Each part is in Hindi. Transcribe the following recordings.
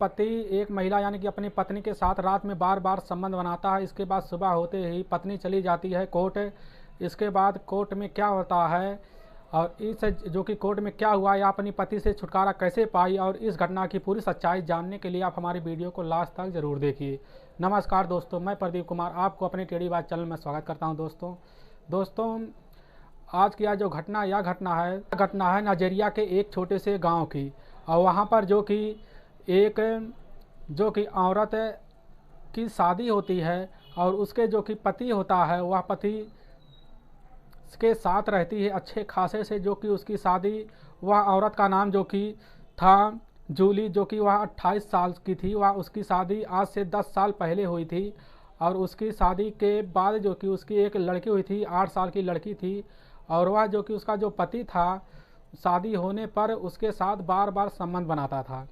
पति एक महिला यानी कि अपनी पत्नी के साथ रात में बार बार संबंध बनाता है। इसके बाद सुबह होते ही पत्नी चली जाती है कोर्ट। इसके बाद कोर्ट में क्या होता है और इस जो कि कोर्ट में क्या हुआ या अपनी पति से छुटकारा कैसे पाई और इस घटना की पूरी सच्चाई जानने के लिए आप हमारी वीडियो को लास्ट तक जरूर देखिए। नमस्कार दोस्तों, मैं प्रदीप कुमार आपको अपने टेढ़ी बात चैनल में स्वागत करता हूं। दोस्तों आज की जो घटना है नाइजीरिया के एक छोटे से गाँव की। और वहाँ पर जो कि औरत की शादी होती है और उसके जो कि पति होता है वह पति के साथ रहती है अच्छे खासे से। जो कि उसकी शादी, वह औरत का नाम जो कि था जूली, जो कि वह 28 साल की थी। वह उसकी शादी आज से 10 साल पहले हुई थी। और उसकी शादी के बाद जो कि उसकी एक लड़की हुई थी, 8 साल की लड़की थी। और वह जो कि उसका जो पति था शादी होने पर उसके साथ बार बार संबंध बनाता था।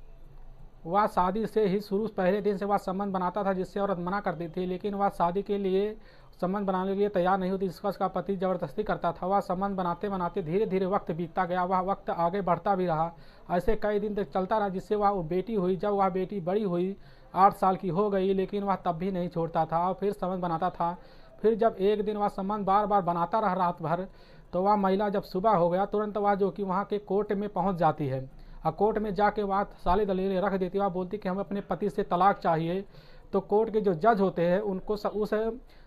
वह शादी से ही शुरू पहले दिन से वह संबंध बनाता था, जिससे औरत मना करती थी, लेकिन वह शादी के लिए संबंध बनाने के लिए तैयार नहीं होती, जिसका उसका पति ज़बरदस्ती करता था। वह संबंध बनाते बनाते धीरे धीरे वक्त बीतता गया। वह वक्त आगे बढ़ता भी रहा, ऐसे कई दिन तक चलता रहा, जिससे वह बेटी हुई। जब वह बेटी बड़ी हुई, 8 साल की हो गई, लेकिन वह तब भी नहीं छोड़ता था और फिर संबंध बनाता था। फिर जब एक दिन वह संबंध बार बार बनाता रहा रात भर, तो वह महिला जब सुबह हो गया तुरंत वह जो कि वहाँ के कोर्ट में पहुँच जाती है। और कोर्ट में जाके वह सारी दलीलें रख देती है। वह बोलती कि हमें अपने पति से तलाक चाहिए। तो कोर्ट के जो जज होते हैं उनको उस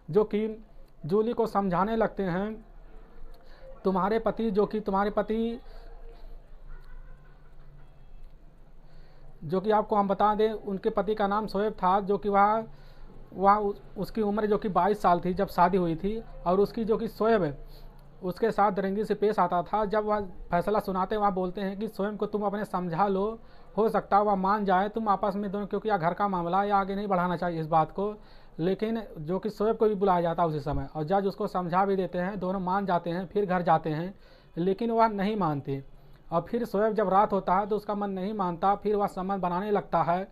जो कि जूली को समझाने लगते हैं, तुम्हारे पति जो कि आपको हम बता दें, उनके पति का नाम शोएब था। जो कि वह उसकी उम्र जो कि 22 साल थी जब शादी हुई थी। और उसकी जो कि शोएब उसके साथ दरिंदगी से पेश आता था। जब वह फैसला सुनाते वह बोलते हैं कि स्वयं को तुम अपने समझा लो, हो सकता है वह मान जाए, तुम आपस में दोनों, क्योंकि यह घर का मामला है, आगे नहीं बढ़ाना चाहिए इस बात को। लेकिन जो कि शोएब को भी बुलाया जाता है उसी समय, और जज उसको समझा भी देते हैं, दोनों मान जाते हैं। फिर घर जाते हैं, लेकिन वह नहीं मानते। और फिर शोएब जब रात होता है तो उसका मन नहीं मानता, फिर वह संबंध बनाने लगता है।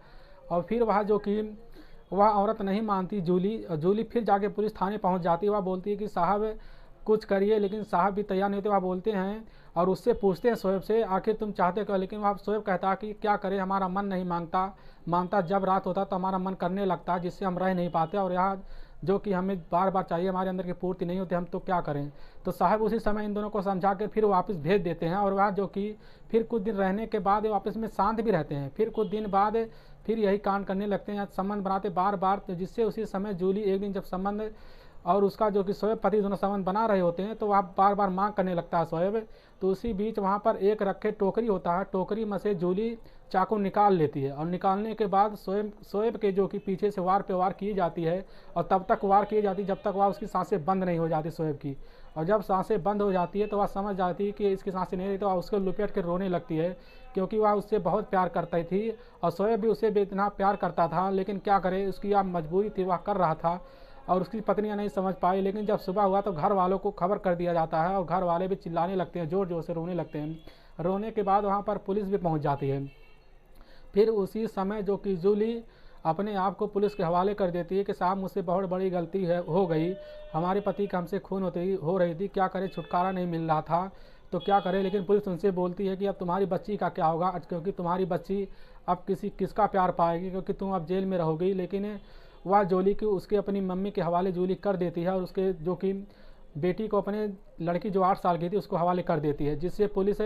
और फिर वह औरत नहीं मानती, जूली फिर जाके पुलिस थाने पहुंच जाती है। वह बोलती है कि साहब कुछ करिए, लेकिन साहब भी तैयार नहीं होते। वह बोलते हैं और उससे पूछते हैं शोएब से, आखिर तुम चाहते क्या? लेकिन वह शोएब कहता है कि क्या करें, हमारा मन नहीं मानता। जब रात होता तो हमारा मन करने लगता है, जिससे हम रह नहीं पाते, और यहाँ जो कि हमें बार बार चाहिए, हमारे अंदर की पूर्ति नहीं होती, हम तो क्या करें। तो साहब उसी समय इन दोनों को समझा कर फिर वापस भेज देते हैं। और वह जो कि फिर कुछ दिन रहने के बाद वापस में शांत भी रहते हैं। फिर कुछ दिन बाद फिर यही कांड करने लगते हैं, संबंध बनाते बार बार। तो जिससे उसी समय जूली एक दिन जब संबंध और उसका जो कि शोएब पति दोनों संबंध बना रहे होते हैं, तो वह बार बार मांग करने लगता है शोएब। तो उसी बीच वहाँ पर एक रखे टोकरी होता है, टोकरी में से जूली चाकू निकाल लेती है। और निकालने के बाद शोएब के जो कि पीछे से वार पे वार की जाती है। और तब तक वार की जाती जब तक वह उसकी सांसें बंद नहीं हो जाती शोएब की। और जब सांसें बंद हो जाती है तो वह समझ जाती है कि इसकी सांसें नहीं रही, तो वह उसको लुपेट के रोने लगती है, क्योंकि वह उससे बहुत प्यार करती थी। और शोएब भी उसे इतना प्यार करता था, लेकिन क्या करे, उसकी यह मजबूरी थी, वह कर रहा था। और उसकी पत्नियां नहीं समझ पाई। लेकिन जब सुबह हुआ तो घर वालों को खबर कर दिया जाता है, और घर वाले भी चिल्लाने लगते हैं, जोर जोर से रोने लगते हैं। रोने के बाद वहां पर पुलिस भी पहुंच जाती है। फिर उसी समय जो कि जूली अपने आप को पुलिस के हवाले कर देती है कि साहब मुझसे बहुत बड़ी गलती हो गई, हमारे पति का हमसे खून हो रही थी, क्या करे, छुटकारा नहीं मिल रहा था, तो क्या करे। लेकिन पुलिस उनसे बोलती है कि अब तुम्हारी बच्ची का क्या होगा, क्योंकि तुम्हारी बच्ची अब किसका प्यार पाएगी, क्योंकि तुम अब जेल में रहोगी। लेकिन वह जूली की उसके अपनी मम्मी के हवाले जूली कर देती है, और उसके जो कि बेटी को, अपने लड़की जो 8 साल की थी, उसको हवाले कर देती है, जिससे पुलिस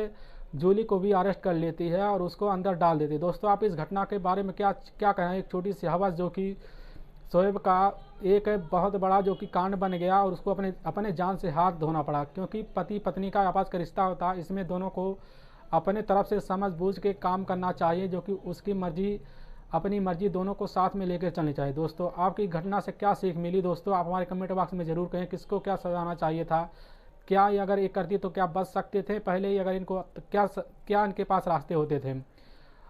जूली को भी अरेस्ट कर लेती है और उसको अंदर डाल देती है। दोस्तों आप इस घटना के बारे में क्या कहना है? एक छोटी सी हवस जो कि शोएब का एक बहुत बड़ा जो कि कांड बन गया, और उसको अपने जान से हाथ धोना पड़ा, क्योंकि पति पत्नी का आपस का रिश्ता होता है, इसमें दोनों को अपने तरफ से समझ बूझ के काम करना चाहिए, जो कि उसकी मर्जी अपनी मर्जी दोनों को साथ में लेकर चलनी चाहिए। दोस्तों आपकी घटना से क्या सीख मिली? दोस्तों आप हमारे कमेंट बॉक्स में जरूर कहें, किसको क्या सजाना चाहिए था, क्या ये अगर ये करती तो क्या बच सकते थे पहले ही, अगर इनको क्या इनके पास रास्ते होते थे।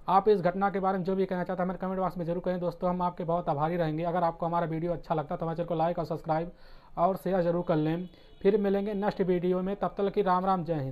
आप इस घटना के बारे में जो भी कहना चाहते हैं हमारे कमेंट बॉक्स में जरूर कहें। दोस्तों हम आपके बहुत आभारी रहेंगे। अगर आपको हमारा वीडियो अच्छा लगता तो हमारे चैनल को लाइक और सब्सक्राइब और शेयर जरूर कर लें। फिर मिलेंगे नेक्स्ट वीडियो में, तब तक की राम राम, जय हिंद।